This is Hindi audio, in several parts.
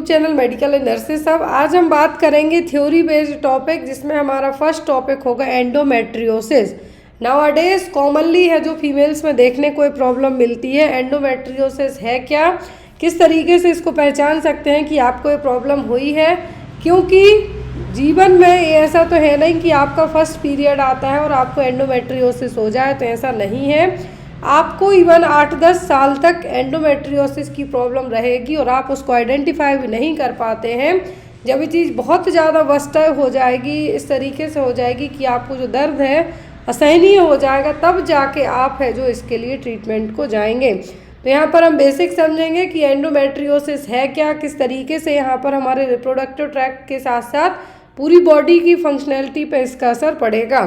Channel medical and nurses. अब आज हम बात करेंगे थ्योरी बेस्ड टॉपिक, जिसमें हमारा फर्स्ट टॉपिक होगा एंडोमेट्रियोसिस। नाउअडेज कॉमनली है जो फीमेल्स में देखने को प्रॉब्लम मिलती है। एंडोमेट्रियोसिस है क्या, किस तरीके से इसको पहचान सकते हैं कि आपको ये प्रॉब्लम हुई है, क्योंकि जीवन में ये ऐसा तो है नहीं कि आपका फर्स्ट पीरियड आता है और आपको एंडोमेट्रियोसिस हो जाए, तो ऐसा नहीं है। आपको इवन 8-10 साल तक एंडोमेट्रियोसिस की प्रॉब्लम रहेगी और आप उसको आइडेंटिफाई भी नहीं कर पाते हैं। जब ये चीज़ बहुत ज़्यादा वर्स्ट हो जाएगी, इस तरीके से हो जाएगी कि आपको जो दर्द है असहनीय हो जाएगा, तब जाके आप है जो इसके लिए ट्रीटमेंट को जाएंगे। तो यहाँ पर हम बेसिक समझेंगे कि एंडोमेट्रियोसिस है क्या, किस तरीके से यहाँ पर हमारे रिप्रोडक्टिव ट्रैक्ट के साथ साथ पूरी बॉडी की फंक्शनैलिटी पर इसका असर पड़ेगा।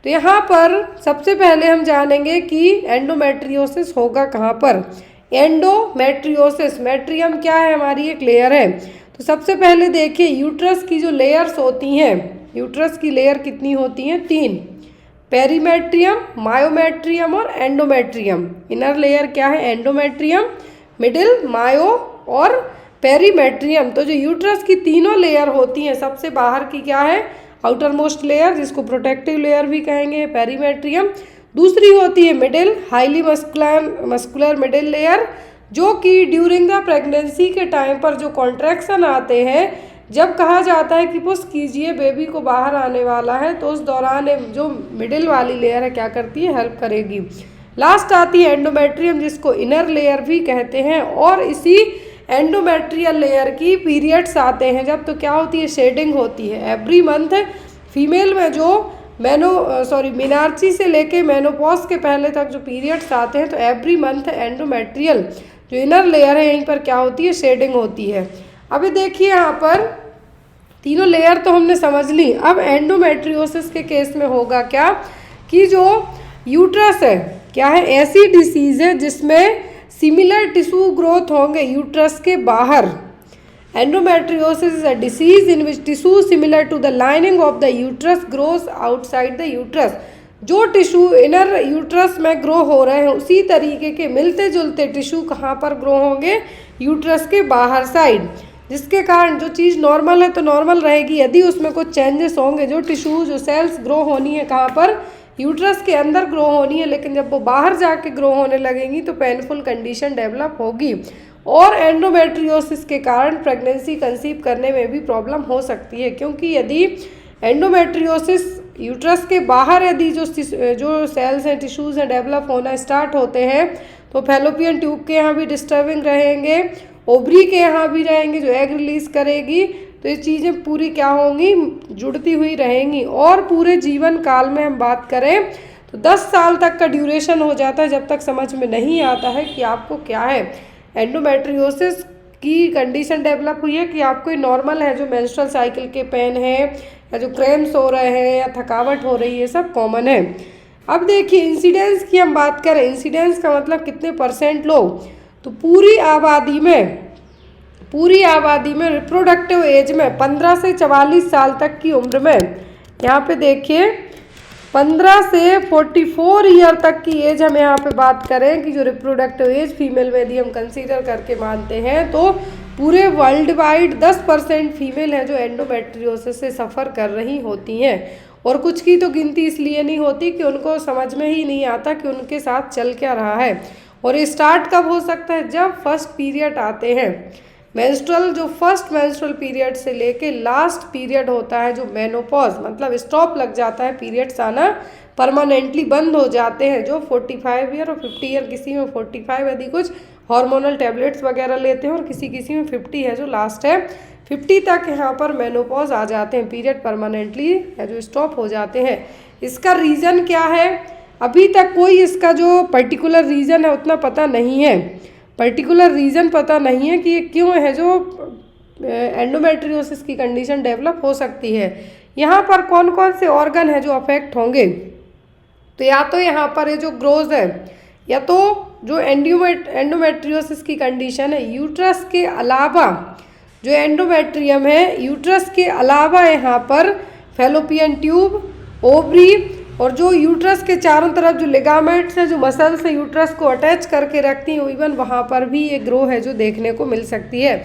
तो यहाँ पर सबसे पहले हम जानेंगे कि एंडोमेट्रियोसिस होगा कहाँ पर। एंडोमेट्रियोसिस, मेट्रियम क्या है, हमारी एक लेयर है। तो सबसे पहले देखिए यूट्रस की जो लेयर्स होती हैं, यूट्रस की लेयर कितनी होती हैं, 3, पेरीमेट्रियम, मायोमेट्रियम और एंडोमेट्रियम। इनर लेयर क्या है, एंडोमेट्रियम, मिडिल मायो और पेरीमेट्रियम। तो जो यूट्रस की तीनों लेयर होती हैं, सबसे बाहर की क्या है, आउटर मोस्ट लेयर, जिसको प्रोटेक्टिव लेयर भी कहेंगे, पेरीमेट्रियम। दूसरी होती है middle, highly muscular middle layer, जो कि ड्यूरिंग द प्रेगनेंसी के टाइम पर जो कॉन्ट्रैक्शन आते हैं, जब कहा जाता है कि पुश कीजिए बेबी को बाहर आने वाला है, तो उस दौरान जो मिडिल वाली लेयर है क्या करती है, हेल्प करेगी। लास्ट आती है एंडोमेट्रियम, जिसको इनर लेयर भी कहते हैं। और इसी एंडोमेट्रियल लेयर की पीरियड्स आते हैं जब, तो क्या होती है, शेडिंग होती है। एवरी मंथ फीमेल में जो मीनार्ची से लेके मेनोपॉज के पहले तक जो पीरियड्स आते हैं, तो एवरी मंथ एंडोमेट्रियल जो इनर लेयर है यहीं पर क्या होती है, शेडिंग होती है। अभी देखिए यहाँ पर तीनों लेयर तो हमने समझ ली। अब एंडोमेट्रियोसिस के केस में होगा क्या कि जो यूट्रस है क्या है, ऐसी डिसीज़ है जिसमें सिमिलर टिश्यू ग्रोथ होंगे यूट्रस के बाहर। Endometriosis is a disease in which tissue similar to the lining of the uterus grows outside the uterus. जो टिश्यू इनर यूट्रस में ग्रो हो रहे हैं, उसी तरीके के मिलते जुलते टिश्यू कहाँ पर ग्रो होंगे, यूट्रस के बाहर साइड, जिसके कारण जो चीज़ नॉर्मल है तो नॉर्मल रहेगी। यदि उसमें कुछ चेंजेस होंगे, जो टिश्यू जो सेल्स ग्रो होनी है कहाँ पर, यूट्रस के अंदर ग्रो होनी है, लेकिन जब वो बाहर जाके ग्रो होने लगेंगी तो पेनफुल कंडीशन डेवलप होगी। और एंडोमेट्रियोसिस के कारण प्रेगनेंसी कंसीव करने में भी प्रॉब्लम हो सकती है, क्योंकि यदि एंडोमेट्रियोसिस यूट्रस के बाहर यदि जो सेल्स हैं, टिश्यूज़ हैं, डेवलप होना स्टार्ट होते हैं, तो फैलोपियन ट्यूब के यहाँ भी डिस्टर्बिंग रहेंगे, ओवरी के यहाँ भी रहेंगे जो एग रिलीज़ करेगी। तो ये चीज़ें पूरी क्या होंगी, जुड़ती हुई रहेंगी। और पूरे जीवन काल में हम बात करें तो 10 साल तक का ड्यूरेशन हो जाता है, जब तक समझ में नहीं आता है कि आपको क्या है। एंडोमेट्रियोसिस की कंडीशन डेवलप हुई है कि आपको नॉर्मल है, जो मेंस्ट्रुअल साइकिल के पेन है या जो क्रैम्प्स हो रहे हैं या थकावट हो रही है, सब कॉमन है। अब देखिए इंसिडेंस की हम बात करें, इंसिडेंस का मतलब कितने परसेंट लोग, तो पूरी आबादी में रिप्रोडक्टिव एज में 15 से 44 साल तक की उम्र में, यहाँ पे देखिए 15 से 44 ईयर तक की एज हम यहाँ पे बात करें कि जो रिप्रोडक्टिव एज फीमेल में यदि हम कंसीडर करके मानते हैं, तो पूरे वर्ल्ड वाइड 10% फीमेल है जो एंडोमेट्रियोसिस से सफ़र कर रही होती हैं। और कुछ की तो गिनती इसलिए नहीं होती कि उनको समझ में ही नहीं आता कि उनके साथ चल क्या रहा है। और ये स्टार्ट कब हो सकता है, जब फर्स्ट पीरियड आते हैं। मेंस्ट्रुअल जो फर्स्ट मेंस्ट्रुअल पीरियड से लेके लास्ट पीरियड होता है जो मेनोपॉज, मतलब स्टॉप लग जाता है, पीरियड्स आना परमानेंटली बंद हो जाते हैं, जो 45 ईयर और 50 ईयर, किसी में 45 यदि कुछ हार्मोनल टैबलेट्स वगैरह लेते हैं, और किसी में 50 है जो लास्ट है, 50 तक यहाँ पर मेनोपॉज आ जाते हैं, पीरियड परमानेंटली है जो स्टॉप हो जाते हैं। इसका रीज़न क्या है, अभी तक कोई इसका जो पर्टिकुलर रीज़न है उतना पता नहीं है। पर्टिकुलर रीज़न पता नहीं है कि ये क्यों है जो एंडोमेट्रियोसिस की कंडीशन डेवलप हो सकती है। यहाँ पर कौन कौन से ऑर्गन है जो अफेक्ट होंगे, तो या तो यहाँ पर ये जो ग्रोज है, या तो जो एंडोमेट्रियोसिस की कंडीशन है यूट्रस के अलावा, जो एंडोमेट्रियम है यूट्रस के अलावा यहाँ पर फैलोपियन ट्यूब, ओवरी और जो यूट्रस के चारों तरफ जो लिगामेंट्स हैं, जो मसल्स हैं यूट्रस को अटैच करके रखती हैं, इवन वहाँ पर भी ये ग्रो है जो देखने को मिल सकती है।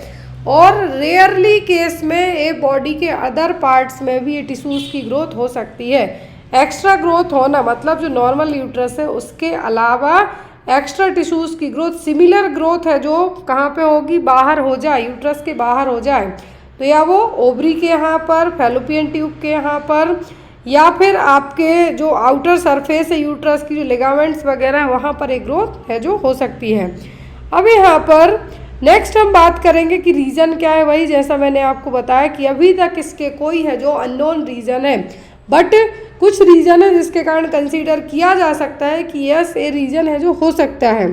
और रेयरली केस में ये बॉडी के अदर पार्ट्स में भी ये टिश्यूज़ की ग्रोथ हो सकती है। एक्स्ट्रा ग्रोथ होना मतलब जो नॉर्मल यूट्रस है उसके अलावा एक्स्ट्रा टिश्यूज़ की ग्रोथ, सिमिलर ग्रोथ है जो कहाँ पे होगी, बाहर हो जाए, यूट्रस के बाहर हो जाए, तो या वो ओवरी के यहाँ पर, फैलोपियन ट्यूब के यहाँ पर, या फिर आपके जो आउटर सरफेस है यूट्रस की, जो लिगामेंट्स वगैरह है वहाँ पर एक ग्रोथ है जो हो सकती है। अब यहाँ पर नेक्स्ट हम बात करेंगे कि रीज़न क्या है। वही जैसा मैंने आपको बताया कि अभी तक इसके कोई है जो अननोन रीज़न है, बट कुछ रीज़न है जिसके कारण कंसीडर किया जा सकता है कि यस ये रीज़न है जो हो सकता है।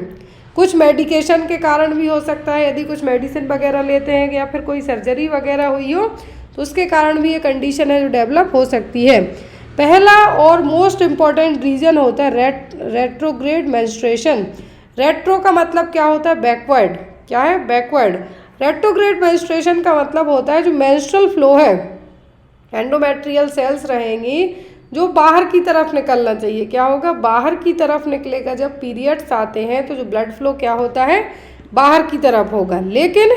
कुछ मेडिकेशन के कारण भी हो सकता है, यदि कुछ मेडिसिन वगैरह लेते हैं या फिर कोई सर्जरी वगैरह हुई हो तो उसके कारण भी ये कंडीशन है जो डेवलप हो सकती है। पहला और मोस्ट इम्पॉर्टेंट रीज़न होता है रेट्रोग्रेड मेंस्ट्रुएशन। रेट्रो का मतलब क्या होता है, बैकवर्ड। क्या है, बैकवर्ड। रेट्रोग्रेड मेंस्ट्रुएशन का मतलब होता है जो मेंस्ट्रुअल फ्लो है, एंडोमेट्रियल सेल्स रहेंगी जो बाहर की तरफ निकलना चाहिए, क्या होगा, बाहर की तरफ निकलेगा। जब पीरियड्स आते हैं तो जो ब्लड फ्लो क्या होता है, बाहर की तरफ होगा। लेकिन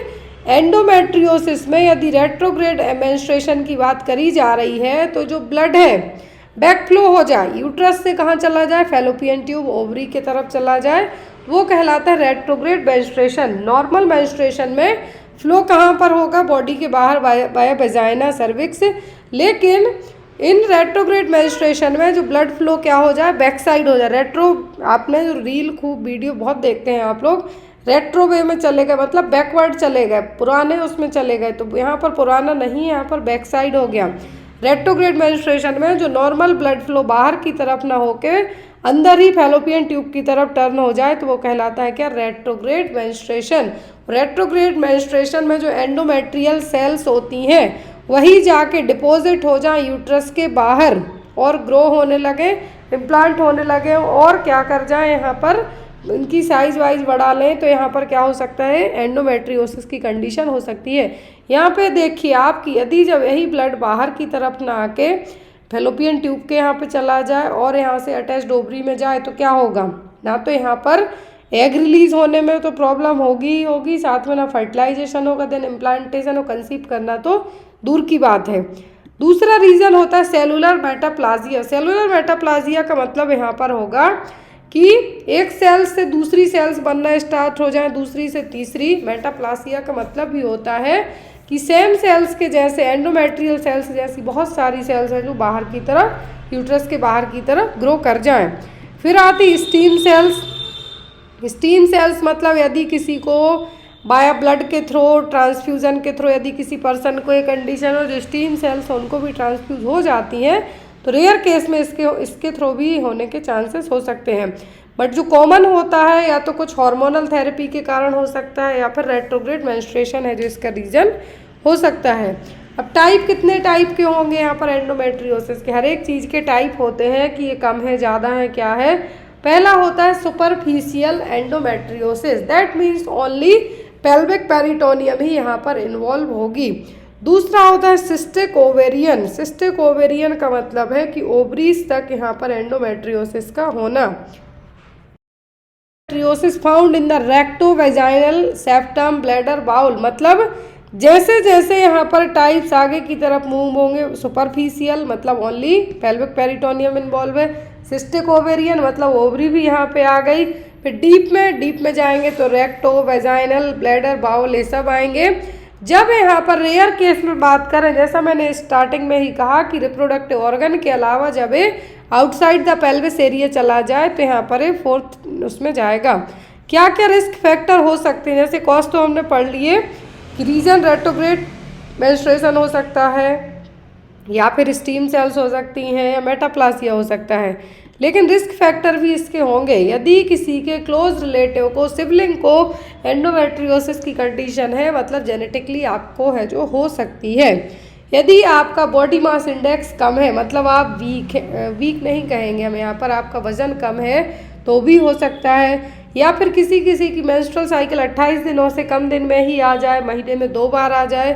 एंडोमेट्रियोसिस में यदि रेट्रोग्रेड मेंस्ट्रुएशन की बात करी जा रही है तो जो ब्लड है बैक फ्लो हो जाए, यूट्रस से कहाँ चला जाए, फैलोपियन ट्यूब, ओवरी की तरफ चला जाए, वो कहलाता है रेट्रोग्रेड मेंस्ट्रुएशन। नॉर्मल मेंस्ट्रुएशन में फ्लो कहाँ पर होगा, बॉडी के बाहर बाया वेजाइना, सर्विक्स। लेकिन इन रेट्रोग्रेड मेंस्ट्रुएशन में जो ब्लड फ्लो क्या हो जाए, बैक साइड हो जाए। रेट्रो आपने जो रील खूब वीडियो बहुत देखते हैं आप लोग, रेट्रो वे में चले गए मतलब बैकवर्ड चले गए, पुराने उसमें चले गए, तो यहाँ पर पुराना नहीं है, यहाँ पर बैक साइड हो गया। रेट्रोग्रेड मेंस्ट्रुएशन में जो नॉर्मल ब्लड फ्लो बाहर की तरफ ना होके अंदर ही फैलोपियन ट्यूब की तरफ टर्न हो जाए तो वो कहलाता है क्या, रेट्रोग्रेड मेंस्ट्रुएशन। रेट्रोग्रेड मेंस्ट्रुएशन में जो एंडोमेट्रियल सेल्स होती हैं वही जाके डिपॉजिट हो जाए यूट्रस के बाहर और ग्रो होने लगे, इम्प्लांट होने लगे और क्या कर जाए, यहाँ पर इनकी साइज वाइज बढ़ा लें तो यहाँ पर क्या हो सकता है, एंडोमेट्रियोसिस की कंडीशन हो सकती है। यहाँ पे देखिए आप कि यदि जब यही ब्लड बाहर की तरफ ना आके फैलोपियन ट्यूब के यहाँ पे चला जाए और यहाँ से अटैच्ड ओवरी में जाए तो क्या होगा, ना तो यहाँ पर एग रिलीज होने में तो प्रॉब्लम होगी ही होगी, साथ में ना फर्टिलाइजेशन होगा, देन इम्प्लांटेशन और कंसीव करना तो दूर की बात है। दूसरा रीज़न होता है सेलुलर मेटाप्लाजिया। सेलुलर मेटाप्लाजिया का मतलब यहाँ पर होगा कि एक सेल से दूसरी सेल्स बनना स्टार्ट हो जाए, दूसरी से तीसरी। मेटाप्लासिया का मतलब भी होता है कि सेम सेल्स के जैसे एंडोमेट्रियल सेल्स जैसी बहुत सारी सेल्स हैं जो बाहर की तरफ, यूट्रस के बाहर की तरफ ग्रो कर जाएं। फिर आती स्टीम सेल्स। स्टीम सेल्स मतलब यदि किसी को बाया ब्लड के थ्रू, ट्रांसफ्यूज़न के थ्रू यदि किसी पर्सन को एक कंडीशन हो जो स्टीम सेल्स उनको भी ट्रांसफ्यूज हो जाती हैं तो रेयर केस में इसके थ्रू भी होने के चांसेस हो सकते हैं। बट जो कॉमन होता है या तो कुछ हार्मोनल थेरेपी के कारण हो सकता है या फिर रेट्रोग्रेड मेंस्ट्रुएशन है जो इसका रीज़न हो सकता है। अब टाइप कितने टाइप के होंगे यहाँ पर एंडोमेट्रियोसिस के, हर एक चीज़ के टाइप होते हैं कि ये कम है, ज़्यादा है, क्या है। पहला होता है superficial endometriosis, that means only pelvic peritoneum ही यहाँ पर इन्वॉल्व होगी। दूसरा होता है सिस्टिक ओवेरियन। सिस्टिक ओवेरियन का मतलब है कि ओवरीज तक यहाँ पर एंडोमेट्रियोसिस का होना। Endometriosis found in the recto vaginal septum bladder bowel, मतलब जैसे जैसे यहाँ पर टाइप्स आगे की तरफ मूव होंगे, सुपरफिशियल मतलब ओनली पेल्विक पेरिटोनियम इन्वॉल्व है, सिस्टिक ओवेरियन मतलब ओवरी भी यहाँ पे आ गई, फिर डीप में जाएंगे तो रेक्टो वेजाइनल ब्लैडर बाउल ये सब आएंगे। जब यहाँ पर रेयर केस में बात करें, जैसा मैंने स्टार्टिंग में ही कहा कि रिप्रोडक्टिव ऑर्गन के अलावा जब ये आउटसाइड द पेल्विस एरिया चला जाए तो यहाँ पर ये फोर्थ उसमें जाएगा। क्या क्या रिस्क फैक्टर हो सकते हैं, जैसे कॉज तो हमने पढ़ लिए कि रीजन रेट्रोग्रेड मेंस्ट्रुएशन हो सकता है या फिर स्टीम सेल्स हो सकती हैं या मेटाप्लासिया हो सकता है, लेकिन रिस्क फैक्टर भी इसके होंगे। यदि किसी के क्लोज रिलेटिव को, सिबलिंग को एंडोमेट्रियोसिस की कंडीशन है मतलब जेनेटिकली आपको है जो हो सकती है। यदि आपका बॉडी मास इंडेक्स कम है मतलब आप वीक नहीं कहेंगे हम यहाँ पर, आपका वजन कम है तो भी हो सकता है। या फिर किसी की मेंस्ट्रुअल साइकिल 28 दिनों से कम दिन में ही आ जाए, महीने में 2 बार आ जाए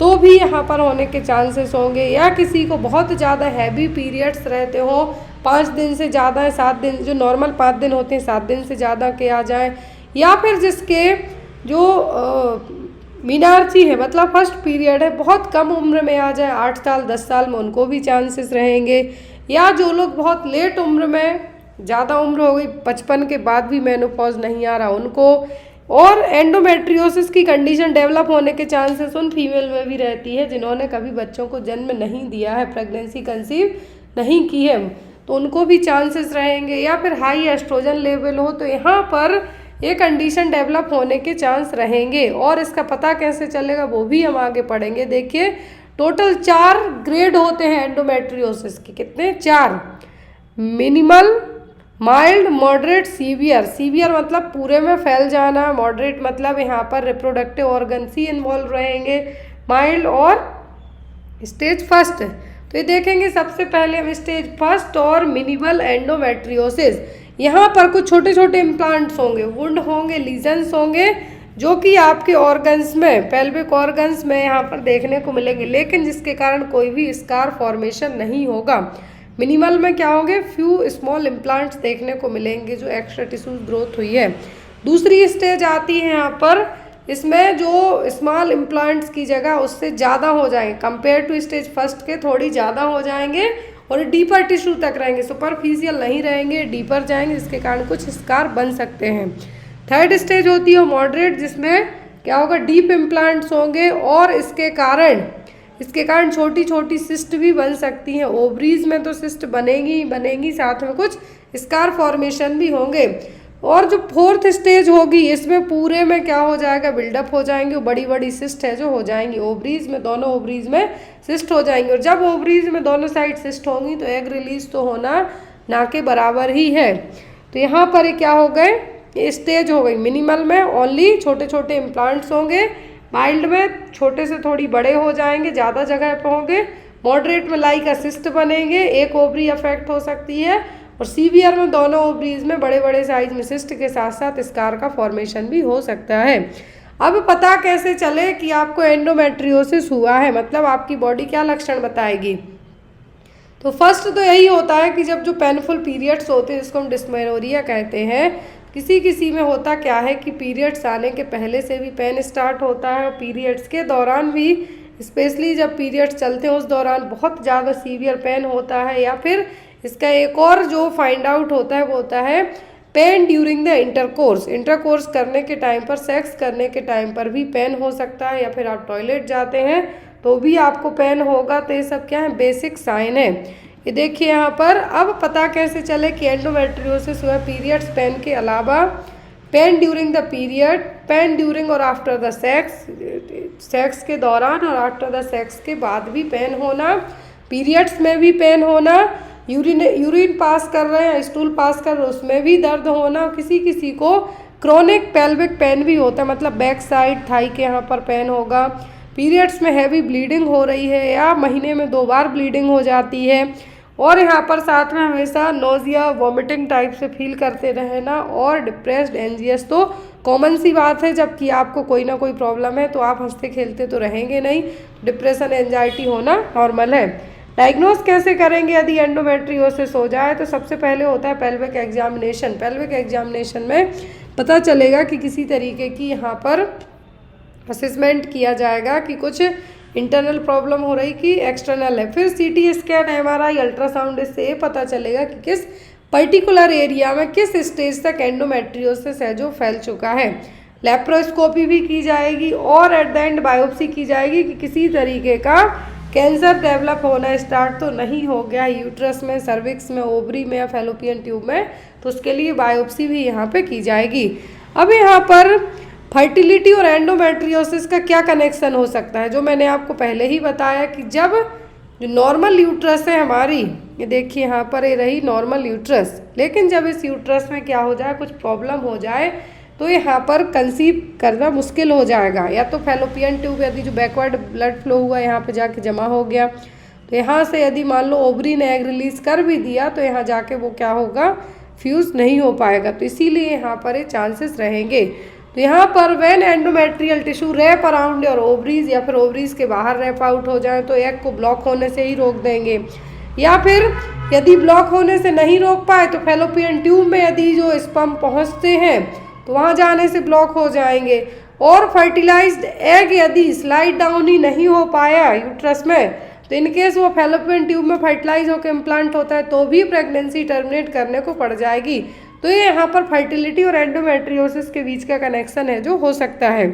तो भी यहाँ पर होने के चांसेस होंगे। या किसी को बहुत ज़्यादा हैवी पीरियड्स रहते हो, 5 दिन से ज़्यादा है, 7 दिन, जो नॉर्मल 5 दिन होते हैं 7 दिन से ज़्यादा के आ जाए। या फिर जिसके जो मीनार्ची है मतलब फर्स्ट पीरियड है, बहुत कम उम्र में आ जाए 8 साल 10 साल में, उनको भी चांसेस रहेंगे। या जो लोग बहुत लेट उम्र में, ज़्यादा उम्र हो गई 55 के बाद भी मेनोपॉज नहीं आ रहा उनको। और एंडोमेट्रियोसिस की कंडीशन डेवलप होने के चांसेस उन फीमेल में भी रहती है जिन्होंने कभी बच्चों को जन्म नहीं दिया है, प्रेगनेंसी कंसीव नहीं की है, तो उनको भी चांसेस रहेंगे। या फिर हाई एस्ट्रोजन लेवल हो तो यहाँ पर ये कंडीशन डेवलप होने के चांस रहेंगे। और इसका पता कैसे चलेगा वो भी हम आगे पढ़ेंगे। देखिए टोटल 4 ग्रेड होते हैं एंडोमेट्रियोसिस के। कितने? 4। Minimal, mild, moderate, severe. Severe मतलब पूरे में फैल जाना, मॉडरेट मतलब यहाँ पर रिप्रोडक्टिव ऑर्गन्स ही इन्वॉल्व रहेंगे, माइल्ड और स्टेज फर्स्ट। तो ये देखेंगे सबसे पहले हम स्टेज फर्स्ट और मिनिमल एंडोमेट्रियोसिस। यहाँ पर कुछ छोटे छोटे इम्प्लांट्स होंगे, वुंड होंगे, लीजन्स होंगे जो कि आपके ऑर्गन्स में, पेल्विक ऑर्गन्स में यहाँ पर देखने को मिलेंगे, लेकिन जिसके कारण कोई भी स्कार फॉर्मेशन नहीं होगा। मिनिमल में क्या होंगे? फ्यू स्मॉल इम्प्लांट्स देखने को मिलेंगे जो एक्स्ट्रा टिश्यूज ग्रोथ हुई है। दूसरी स्टेज आती है यहाँ पर, इसमें जो स्मॉल इम्प्लांट्स की जगह उससे ज़्यादा हो जाएंगे कंपेयर टू स्टेज फर्स्ट के, थोड़ी ज़्यादा हो जाएंगे और डीपर टिश्यू तक रहेंगे, सुपरफिशियल नहीं रहेंगे, डीपर जाएंगे, जिसके कारण कुछ स्कार बन सकते हैं। थर्ड स्टेज होती है मॉडरेट, जिसमें क्या होगा? डीप इम्प्लांट्स होंगे और इसके कारण छोटी छोटी सिस्ट भी बन सकती हैं। ओवरीज में तो सिस्ट बनेगी ही बनेगी, साथ में कुछ स्कार फॉर्मेशन भी होंगे। और जो फोर्थ स्टेज होगी इसमें पूरे में क्या हो जाएगा? बिल्डअप हो जाएंगे, बड़ी बड़ी सिस्ट है जो हो जाएंगी ओवरीज में, दोनों ओवरीज में सिस्ट हो जाएंगी। और जब ओवरीज में दोनों साइड सिस्ट होंगी तो एग रिलीज तो होना ना के बराबर ही है। तो यहाँ पर क्या हो गए? स्टेज हो गई। मिनिमल में ओनली छोटे छोटे इम्प्लांट्स होंगे, माइल्ड में छोटे से थोड़ी बड़े हो जाएंगे, ज़्यादा जगह पे होंगे, मॉडरेट में लाइक असिस्ट बनेंगे, एक ओवरी अफेक्ट हो सकती है, और सीवियर में दोनों ओवरीज में बड़े बड़े साइज में सिस्ट के साथ साथ स्कार का फॉर्मेशन भी हो सकता है। अब पता कैसे चले कि आपको एंडोमेट्रियोसिस हुआ है, मतलब आपकी बॉडी क्या लक्षण बताएगी? तो फर्स्ट तो यही होता है कि जब जो पेनफुल पीरियड्स होते हैं जिसको हम डिस्मेनोरिया कहते हैं, किसी में होता क्या है कि पीरियड्स आने के पहले से भी पेन स्टार्ट होता है और पीरियड्स के दौरान भी, स्पेशली जब पीरियड्स चलते हैं उस दौरान बहुत ज़्यादा सीवियर पेन होता है। या फिर इसका एक और जो फाइंड आउट होता है वो होता है पेन ड्यूरिंग द इंटरकोर्स करने के टाइम पर, सेक्स करने के टाइम पर भी पेन हो सकता है, या फिर आप टॉयलेट जाते हैं तो भी आपको पेन होगा। तो ये सब क्या है? बेसिक साइन है। ये देखिए यहाँ पर। अब पता कैसे चले कि एंडोमेट्रियोसिस हुआ? पीरियड्स पेन के अलावा pen during the period, pen during और आफ्टर द सेक्स के दौरान और आफ्टर द सेक्स के बाद भी पेन होना, पीरियड्स में भी पेन होना, यूरिन पास कर रहे हैं, स्टूल पास कर रहे हैं उसमें भी दर्द होना, किसी किसी को क्रोनिक पेल्विक पेन भी होता है, मतलब बैक साइड थाई के यहाँ पर पेन होगा। पीरियड्स में हैवी ब्लीडिंग हो रही है या महीने में 2 बार ब्लीडिंग हो जाती है, और यहाँ पर साथ में हमेशा नोजिया, वॉमिटिंग टाइप से फील करते रहना, और डिप्रेस्ड, एंजियस तो कॉमन सी बात है। जबकि आपको कोई ना कोई प्रॉब्लम है तो आप हंसते खेलते तो रहेंगे नहीं, डिप्रेशन, एंजाइटी होना नॉर्मल है। डायग्नोस कैसे करेंगे यदि एंडोमेट्रियोसिस हो जाए? तो सबसे पहले होता है पेल्विक एग्जामिनेशन। पेल्विक एग्जामिनेशन में पता चलेगा कि किसी तरीके की यहाँ पर असेसमेंट किया जाएगा कि कुछ इंटरनल प्रॉब्लम हो रही कि एक्सटर्नल है। फिर सीटी स्कैन, एमआरआई, अल्ट्रासाउंड, इससे ये पता चलेगा कि किस पर्टिकुलर एरिया में किस स्टेज तक एंडोमेट्रियोसिस है जो फैल चुका है। लेप्रोस्कोपी भी की जाएगी और एट द एंड बायोप्सी की जाएगी कि किसी तरीके का कैंसर डेवलप होना स्टार्ट तो नहीं हो गया यूट्रस में, सर्विक्स में, ओवरी में या फैलोपियन ट्यूब में, तो उसके लिए बायोप्सी भी यहाँ पे की जाएगी। अब यहाँ पर फर्टिलिटी और एंडोमेट्रियोसिस का क्या कनेक्शन हो सकता है? जो मैंने आपको पहले ही बताया कि जब जो नॉर्मल यूट्रस है हमारी, ये देखिए यहाँ पर ये रही नॉर्मल यूट्रस, लेकिन जब इस यूट्रस में क्या हो जाए, कुछ प्रॉब्लम हो जाए तो यहाँ पर कंसीव करना मुश्किल हो जाएगा। या तो फैलोपियन ट्यूब यदि जो बैकवर्ड ब्लड फ्लो हुआ यहाँ पे जाके जमा हो गया, तो यहाँ से यदि मान लो ओवरी ने एग रिलीज कर भी दिया तो यहाँ जाके वो क्या होगा, फ्यूज नहीं हो पाएगा। तो इसीलिए यहाँ पर ये चांसेस रहेंगे। तो यहाँ पर when endometrial tissue wrap around your ovaries, या फिर ओवरीज के बाहर रैप आउट हो जाए तो एग को ब्लॉक होने से ही रोक देंगे। या फिर यदि ब्लॉक होने से नहीं रोक पाए तो फैलोपियन ट्यूब में यदि जो स्पर्म पहुँचते हैं तो वहाँ जाने से ब्लॉक हो जाएंगे। और फर्टिलाइज्ड एग यदि स्लाइड डाउन ही नहीं हो पाया यूट्रस में, तो इनकेस वो फैलोपियन ट्यूब में फर्टिलाइज होकर इम्प्लांट होता है तो भी प्रेगनेंसी टर्मिनेट करने को पड़ जाएगी। तो ये यहाँ पर फर्टिलिटी और एंडोमेट्रियोसिस के बीच का कनेक्शन है जो हो सकता है।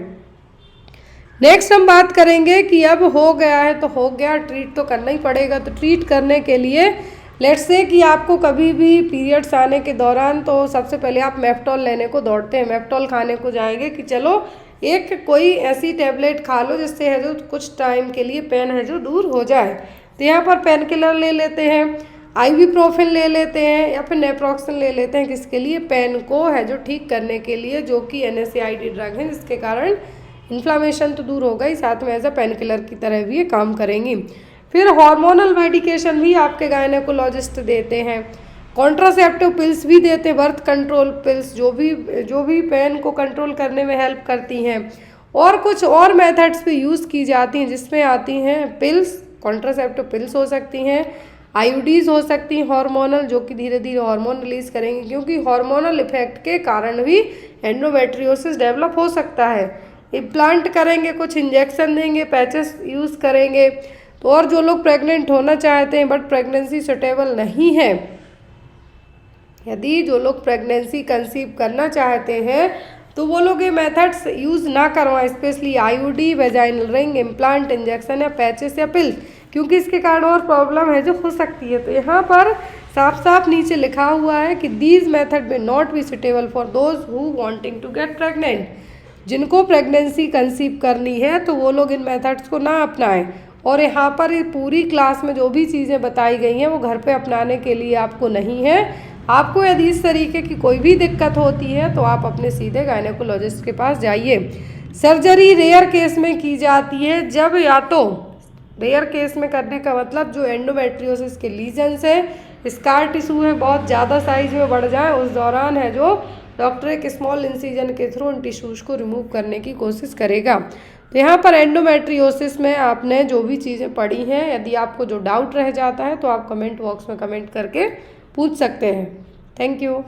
नेक्स्ट हम बात करेंगे कि अब हो गया है तो हो गया, ट्रीट तो करना ही पड़ेगा। तो ट्रीट करने के लिए लेट्स से कि आपको कभी भी पीरियड्स आने के दौरान तो सबसे पहले आप मेफ्टॉल लेने को दौड़ते हैं, मेफ्टॉल खाने को जाएंगे कि चलो एक कोई ऐसी टैबलेट खा लो जिससे है जो कुछ टाइम के लिए पेन है जो दूर हो जाए। तो यहाँ पर पेन किलर ले लेते हैं, आइबुप्रोफेन ले लेते हैं या फिर नेप्रोक्सन ले लेते हैं, किसके लिए, पेन को है जो ठीक करने के लिए, जो कि NSAID ड्रग है जिसके कारण इन्फ्लामेशन तो दूर होगा ही, साथ में एज अ पेन किलर की तरह भी ये काम करेंगी। फिर हार्मोनल मेडिकेशन भी आपके गायनेकोलॉजिस्ट देते हैं, कॉन्ट्रासेप्टिव पिल्स भी देते हैं, बर्थ कंट्रोल पिल्स जो भी पेन को कंट्रोल करने में हेल्प करती हैं। और कुछ और मेथड्स भी यूज़ की जाती हैं जिसमें आती हैं पिल्स, कॉन्ट्रासेप्टिव पिल्स हो सकती हैं, IUDs हो सकती हैं हार्मोनल, जो कि धीरे धीरे हार्मोन रिलीज करेंगे, क्योंकि हार्मोनल इफेक्ट के कारण भी एंडोमेट्रियोसिस डेवलप हो सकता है। इम्प्लांट करेंगे, कुछ इंजेक्शन देंगे, पैचेस यूज़ करेंगे। तो और जो लोग प्रेग्नेंट होना चाहते हैं बट प्रेगनेंसी सुटेबल नहीं है, यदि जो लोग प्रेगनेंसी कंसीव करना चाहते हैं तो वो लोग ये मेथड्स यूज़ ना करवाएं, specially IUD, vaginal ring, implant, injection या पैचेस या पिल्स, क्योंकि इसके कारण और प्रॉब्लम है जो हो सकती है। तो यहाँ पर साफ साफ नीचे लिखा हुआ है कि these method may not be suitable for those who wanting to get pregnant. जिनको प्रेगनेंसी कंसीव करनी है तो वो लोग इन मेथड्स को ना अपनाएं। और यहाँ पर ये पूरी क्लास में जो भी चीज़ें बताई गई हैं वो घर पे अपनाने के लिए आपको नहीं है। आपको यदि इस तरीके की कोई भी दिक्कत होती है तो आप अपने सीधे गायनेकोलॉजिस्ट के पास जाइए। सर्जरी रेयर केस में की जाती है, जब या तो रेयर केस में करने का मतलब जो एंडोमेट्रियोसिस के लीजन्स है, स्कार टिश्यू है, बहुत ज़्यादा साइज में बढ़ जाए, उस दौरान है जो डॉक्टर एक स्मॉल इंसिजन के थ्रू उन टिश्यूज को रिमूव करने की कोशिश करेगा। तो यहाँ पर एंडोमेट्रियोसिस में आपने जो भी चीज़ें पढ़ी हैं, यदि आपको जो डाउट रह जाता है तो आप कमेंट बॉक्स में कमेंट करके पूछ सकते हैं। Thank you.